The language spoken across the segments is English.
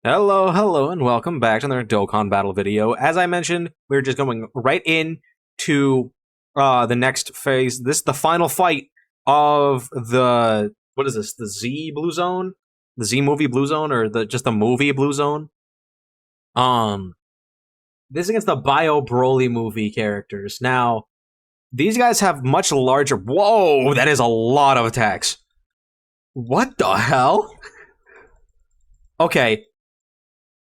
Hello, hello, and welcome back to another Dokkan battle video. As I mentioned, we're just going right in to the next phase. This is the final fight of the what is this? The Z Blue Zone, the Z movie Blue Zone, or just the movie Blue Zone. This is against the Bio Broly movie characters. Now, these guys have much larger. Whoa, that is a lot of attacks. What the hell? Okay.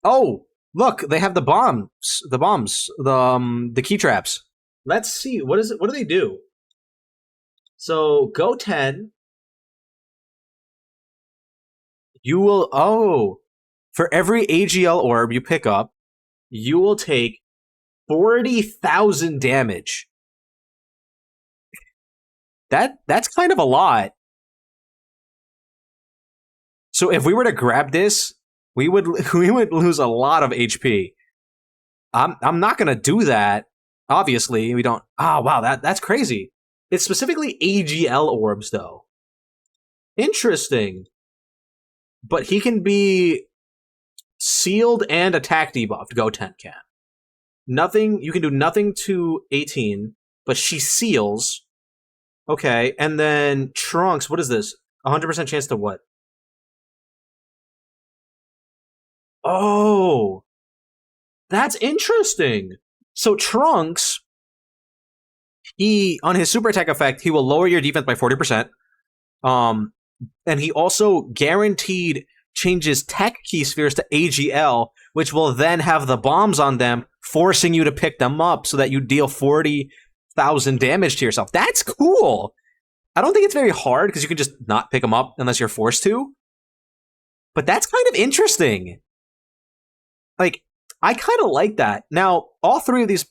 Oh, look, they have the bombs, the key traps. Let's see, what is it? What do they do? So, Goten, you will, for every AGL orb you pick up, you will take 40,000 damage. That's kind of a lot. So if we were to grab this, we would lose a lot of HP. I'm not gonna do that. Obviously, we don't. Oh wow, that's crazy. It's specifically AGL orbs though. Interesting. But he can be sealed and attack debuffed. Goten can. Nothing. You can do nothing to 18, but she seals. Okay, and then Trunks. What is this? 100% chance to what? Oh, that's interesting. So Trunks, on his super attack effect, he will lower your defense by 40%. And he also guaranteed changes tech key spheres to AGL, which will then have the bombs on them, forcing you to pick them up so that you deal 40,000 damage to yourself. That's cool. I don't think it's very hard because you can just not pick them up unless you're forced to. But that's kind of interesting. Like, I kind of like that. Now, all three of these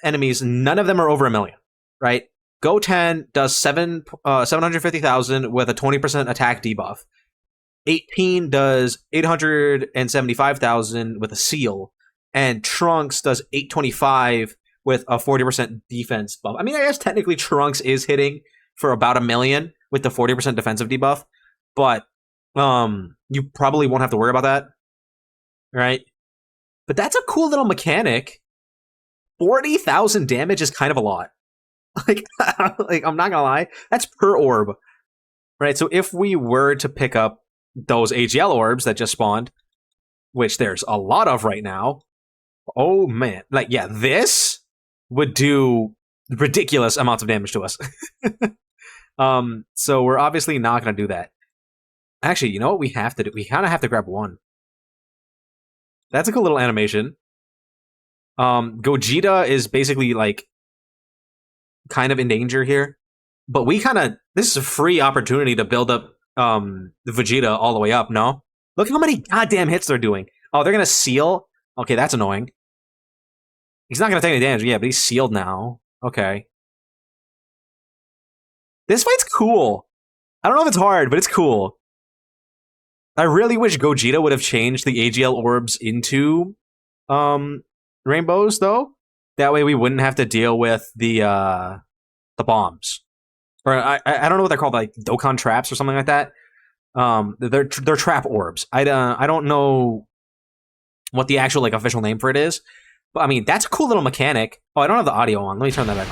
enemies, none of them are over 1 million, right? Goten does 750,000 with a 20% attack debuff. 18 does 875,000 with a seal. And Trunks does 825 with a 40% defense buff. I mean, I guess technically Trunks is hitting for about 1 million with the 40% defensive debuff. But you probably won't have to worry about that, right? But that's a cool little mechanic. 40,000 damage is kind of a lot. Like, I'm not gonna lie, that's per orb, right? So if we were to pick up those AGL orbs that just spawned, which there's a lot of right now, oh man, like yeah, this would do ridiculous amounts of damage to us. So we're obviously not gonna do that. Actually, you know what we have to do? We kind of have to grab one. That's a cool little animation. Gogeta is basically like kind of in danger here, but this is a free opportunity to build up the Vegeta all the way up. No, look how many goddamn hits they're doing. Oh, they're gonna seal. Okay, that's annoying. He's not gonna take any damage. Yeah, but he's sealed now. Okay, this fight's cool. I don't know if it's hard, but it's cool. I really wish Gogeta would have changed the AGL orbs into rainbows, though. That way we wouldn't have to deal with the bombs. Or I don't know what they're called, like Dokkan traps or something like that. They're trap orbs. I don't know what the actual like official name for it is. But I mean, that's a cool little mechanic. Oh, I don't have the audio on. Let me turn that back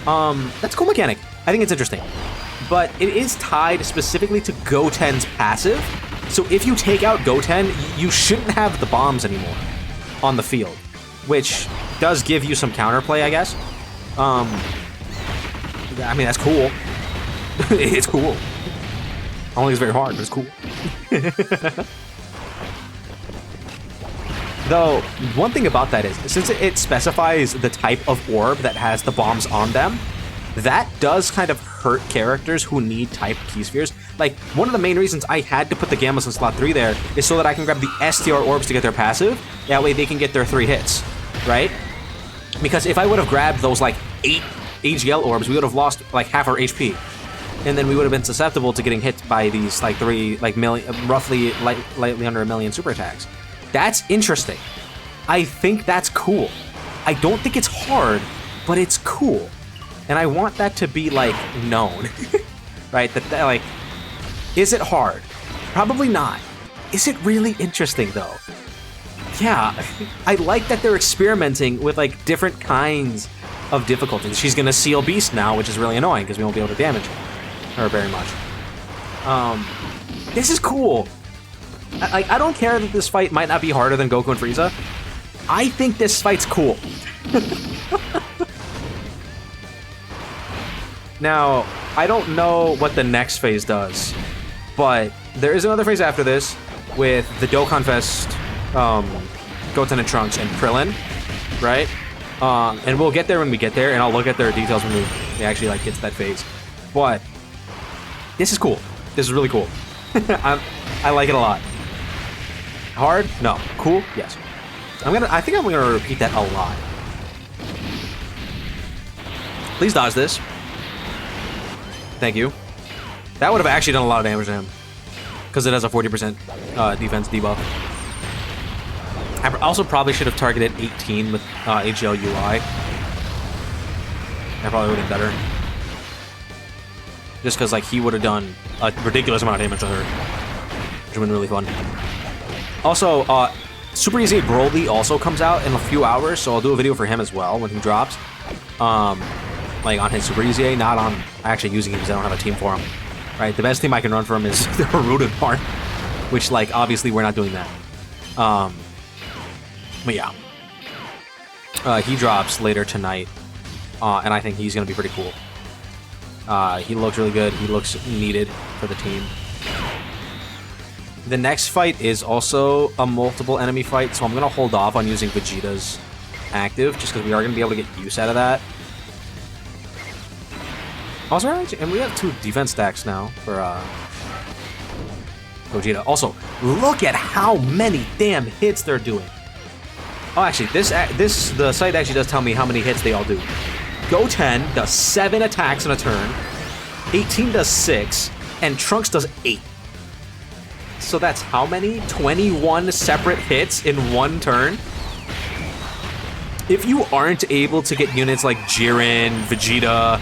on. That's a cool mechanic. I think it's interesting. But it is tied specifically to Goten's passive. So if you take out Goten, you shouldn't have the bombs anymore on the field, which does give you some counterplay, I guess. I mean, that's cool. It's cool. I don't think it's very hard, but it's cool. Though, one thing about that is, since it specifies the type of orb that has the bombs on them, that does kind of hurt characters who need type key spheres. Like, one of the main reasons I had to put the Gammas in slot 3 there is so that I can grab the STR orbs to get their passive. That way they can get their 3 hits, right? Because if I would have grabbed those, like, 8 AGL orbs, we would have lost, like, half our HP. And then we would have been susceptible to getting hit by these, like, 3, like, roughly lightly under 1 million super attacks. That's interesting. I think that's cool. I don't think it's hard, but it's cool. And I want that to be, like, known. Right? That, like, is it hard? Probably not. Is it really interesting, though? yeah, I like that they're experimenting with like different kinds of difficulties. She's gonna seal Beast now, which is really annoying because we won't be able to damage her very much. This is cool. I don't care that this fight might not be harder than Goku and Frieza. I think this fight's cool. Now, I don't know what the next phase does, but there is another phase after this with the Dokkan Fest, Goten and Trunks and Krillin, right? And we'll get there when we get there, and I'll look at their details when we actually like get to that phase. But this is cool. This is really cool. I like it a lot. Hard? No. Cool? Yes. I think I'm gonna repeat that a lot. Please dodge this. Thank you. That would have actually done a lot of damage to him, because it has a 40% defense debuff. I also probably should have targeted 18 with AGL UI. That probably would have been better. Just because like he would have done a ridiculous amount of damage to her, which would have been really fun. Also, Super Easy Broly also comes out in a few hours, so I'll do a video for him as well when he drops. Like on his Super Easy, not on actually using him because I don't have a team for him. Right, the best team I can run for him is the Haruda part, which like obviously we're not doing that. But yeah, he drops later tonight, and I think he's gonna be pretty cool. He looks really good. He looks needed for the team. The next fight is also a multiple enemy fight, so I'm gonna hold off on using Vegeta's active just because we are gonna be able to get use out of that. Also, and we have 2 defense stacks now for Gogeta. Also, look at how many damn hits they're doing. Oh, actually, the site actually does tell me how many hits they all do. Goten does 7 attacks in a turn, 18 does 6, and Trunks does 8. So that's how many? 21 separate hits in one turn? If you aren't able to get units like Jiren, Vegeta,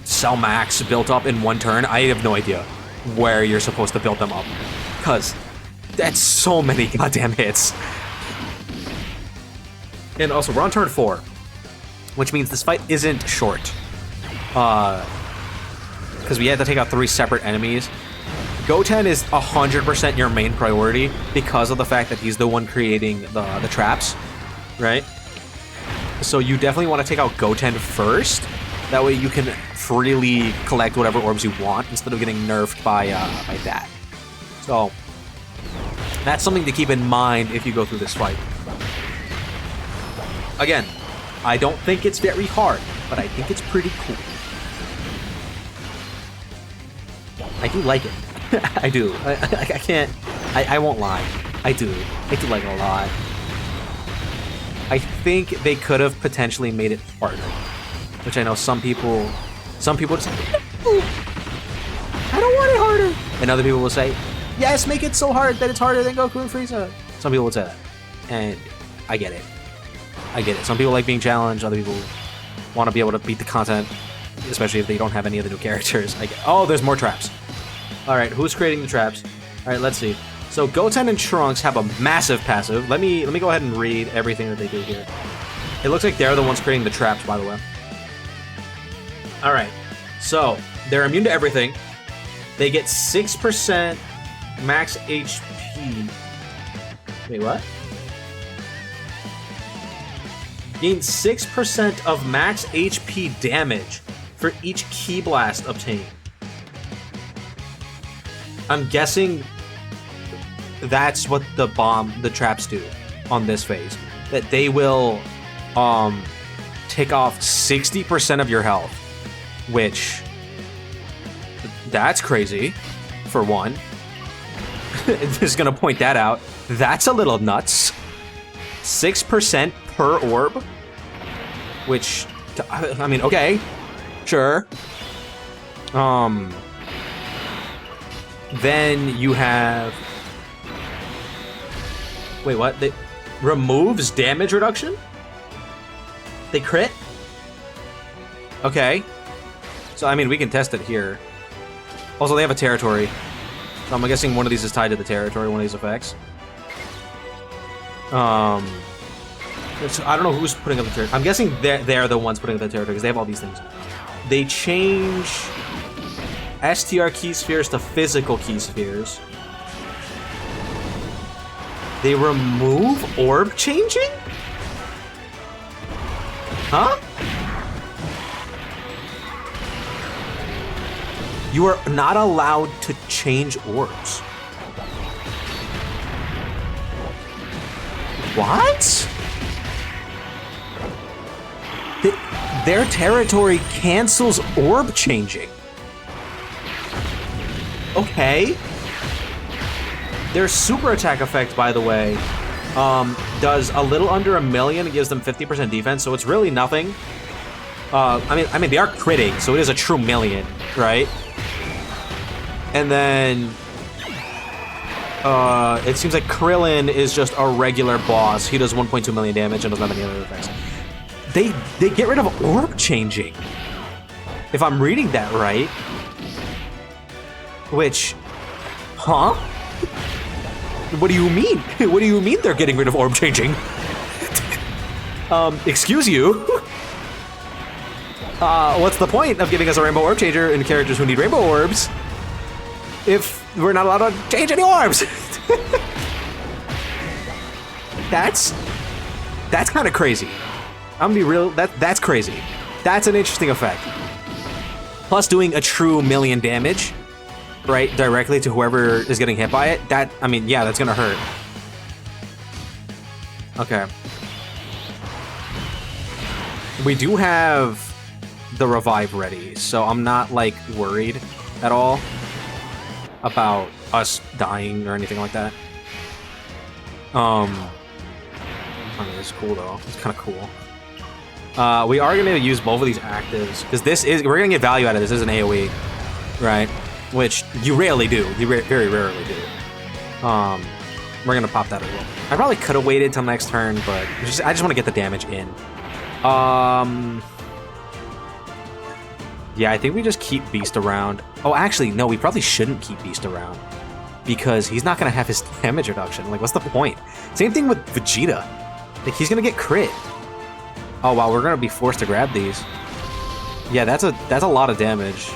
Cell Max built up in one turn, I have no idea where you're supposed to build them up. Because that's so many goddamn hits. And also, we're on turn 4, which means this fight isn't short. Because we had to take out 3 separate enemies. Goten is 100% your main priority because of the fact that he's the one creating the traps, right? So you definitely want to take out Goten first. That way you can freely collect whatever orbs you want instead of getting nerfed by that. So that's something to keep in mind if you go through this fight. Again, I don't think it's very hard, but I think it's pretty cool. I do like it. I do. I can't. I won't lie. I do. I do like it a lot. I think they could have potentially made it harder, which I know some people just say, no, I don't want it harder. And other people will say, yes, make it so hard that it's harder than Goku and Frieza. Some people would say that, and I get it. I get it. Some people like being challenged. Other people want to be able to beat the content, especially if they don't have any of the new characters. Oh, there's more traps. All right, who's creating the traps? All right, let's see. So Goten and Trunks have a massive passive. Let me go ahead and read everything that they do here. It looks like they're the ones creating the traps, by the way. All right, so they're immune to everything. They get 6% max HP. Wait, what? Gain 6% of max HP damage for each Ki Blast obtained. I'm guessing that's what the traps do on this phase. That they will take off 60% of your health, which that's crazy for one. Just gonna point that out. That's a little nuts. 6% per orb, which I mean, okay, sure. Then you have... Wait, what? They removes damage reduction? They crit? Okay. So, I mean, we can test it here. Also, they have a territory. So I'm guessing one of these is tied to the territory, one of these effects. I don't know who's putting up the territory. I'm guessing they're the ones putting up the territory because they have all these things. They change STR key spheres to physical key spheres. They remove orb changing? Huh? You are not allowed to change orbs. What? Their territory cancels orb changing. Okay. Their super attack effect, by the way, does a little under 1 million. It gives them 50% defense, so it's really nothing. I mean, they are critting, so it is a true million, right? And then it seems like Krillin is just a regular boss. He does 1.2 million damage and doesn't have any other effects. They get rid of orb changing, if I'm reading that right. Which, huh? What do you mean? What do you mean they're getting rid of orb changing? Excuse you? What's the point of giving us a rainbow orb changer in characters who need rainbow orbs if we're not allowed to change any orbs? That's kind of crazy. I'm gonna be real, that's crazy. That's an interesting effect. Plus doing a true million damage, right, directly to whoever is getting hit by it, I mean, yeah, that's gonna hurt. Okay. We do have the revive ready, so I'm not, like, worried at all about us dying or anything like that. I mean, it's cool, though. It's kind of cool. We are gonna use both of these actives, because we're gonna get value out of this. This is an AoE, right? Which you rarely do. You very rarely do. We're gonna pop that as well. I probably could have waited till next turn, but I just want to get the damage in. Yeah, I think we just keep Beast around. Oh, actually, no, we probably shouldn't keep Beast around, because he's not gonna have his damage reduction. Like, what's the point? Same thing with Vegeta. Like, he's gonna get crit. Oh wow, we're gonna be forced to grab these. Yeah, that's a lot of damage.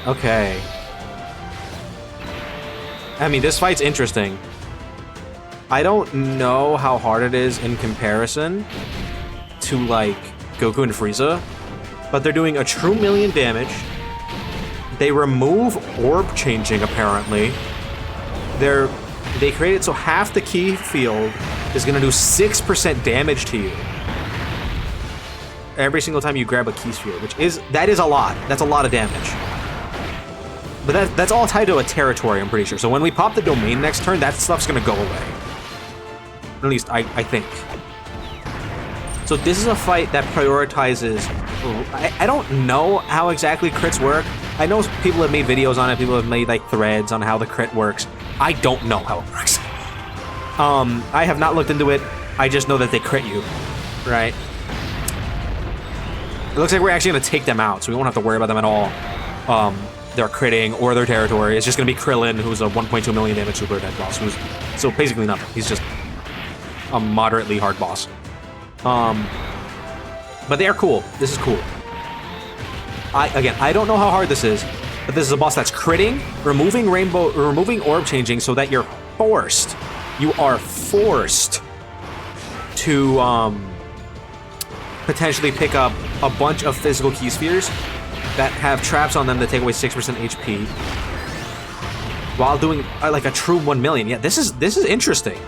Okay. I mean, this fight's interesting. I don't know how hard it is in comparison to, like, Goku and Frieza, but they're doing a true million damage. They remove orb changing, apparently. They create it so half the key field is going to do 6% damage to you every single time you grab a key sphere, that is a lot. That's a lot of damage. But that's all tied to a territory, I'm pretty sure. So when we pop the domain next turn, that stuff's going to go away. At least I think. So this is a fight that prioritizes... I don't know how exactly crits work. I know people have made videos on it. People have made, like, threads on how the crit works. I don't know how it works. I have not looked into it. I just know that they crit you, right? It looks like we're actually going to take them out, so we won't have to worry about them at all. Their critting or their territory. It's just going to be Krillin, who's a 1.2 million damage super attack boss. So basically nothing. He's just a moderately hard boss. But they are cool. This is cool. I don't know how hard this is, but this is a boss that's critting, removing orb changing, so that you are forced to potentially pick up a bunch of physical key spheres that have traps on them that take away 6% HP while doing like a true 1 million. Yeah, this is interesting.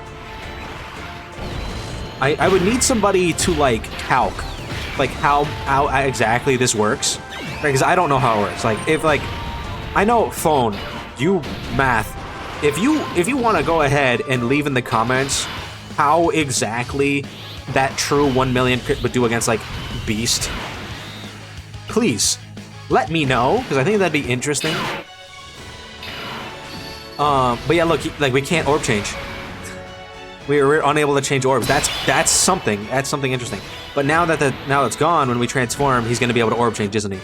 I would need somebody to, like, calc, like, how exactly this works, because I don't know how it works. Like, if, like, I know phone, you math. If you want to go ahead and leave in the comments how exactly that true 1 million crit would do against, like, Beast, please let me know, because I think that'd be interesting. But yeah, look, like, we can't orb change. We're unable to change orbs. That's something interesting. But now it's gone, when we transform, he's going to be able to orb change, isn't he?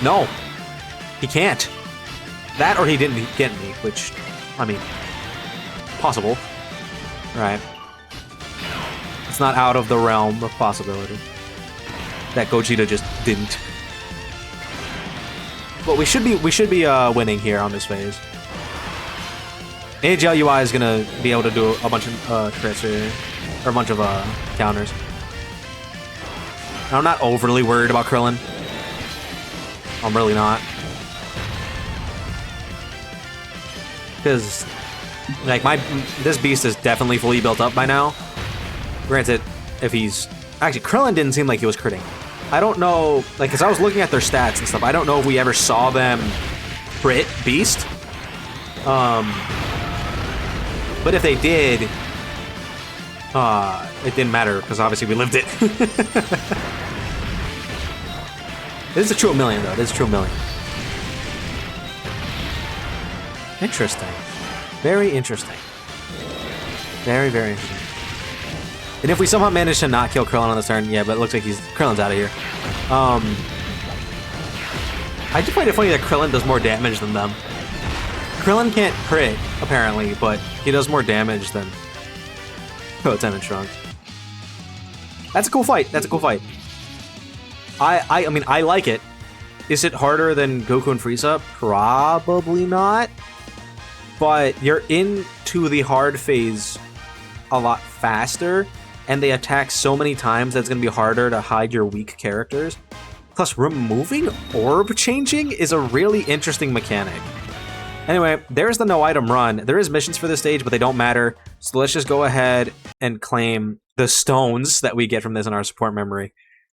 No, he can't. That or he didn't get me, which, I mean, possible. Right. It's not out of the realm of possibility that Gogeta just didn't. But we should be winning here on this phase. AGLUI is gonna be able to do a bunch of crits here, or a bunch of counters. I'm not overly worried about Krillin. I'm really not. Because, like, this beast is definitely fully built up by now. Granted, if he's... Actually, Krillin didn't seem like he was critting. I don't know... Like, as I was looking at their stats and stuff, I don't know if we ever saw them crit Beast. But if they did... it didn't matter, because obviously we lived it. This is a true million, though. This is a true million. Interesting. Very interesting. Very, very interesting. And if we somehow manage to not kill Krillin on this turn, yeah, but it looks like Krillin's out of here. I just find it funny that Krillin does more damage than them. Krillin can't crit, apparently, but he does more damage than Goten and Trunks. That's a cool fight. That's a cool fight. I mean, I like it. Is it harder than Goku and Frieza? Probably not. But you're into the hard phase a lot faster, and they attack so many times that it's going to be harder to hide your weak characters. Plus, removing orb changing is a really interesting mechanic. Anyway, there's the no item run. There is missions for this stage, but they don't matter. So let's just go ahead and claim the stones that we get from this in our support memory,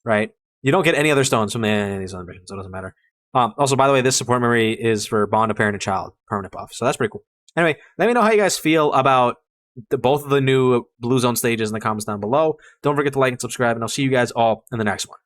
right? You don't get any other stones from any of these other missions, so it doesn't matter. Also, by the way, this support memory is for Bond of Parent and Child, permanent buff, so that's pretty cool. Anyway, let me know how you guys feel about both of the new Blue Zone stages in the comments down below. Don't forget to like and subscribe, and I'll see you guys all in the next one.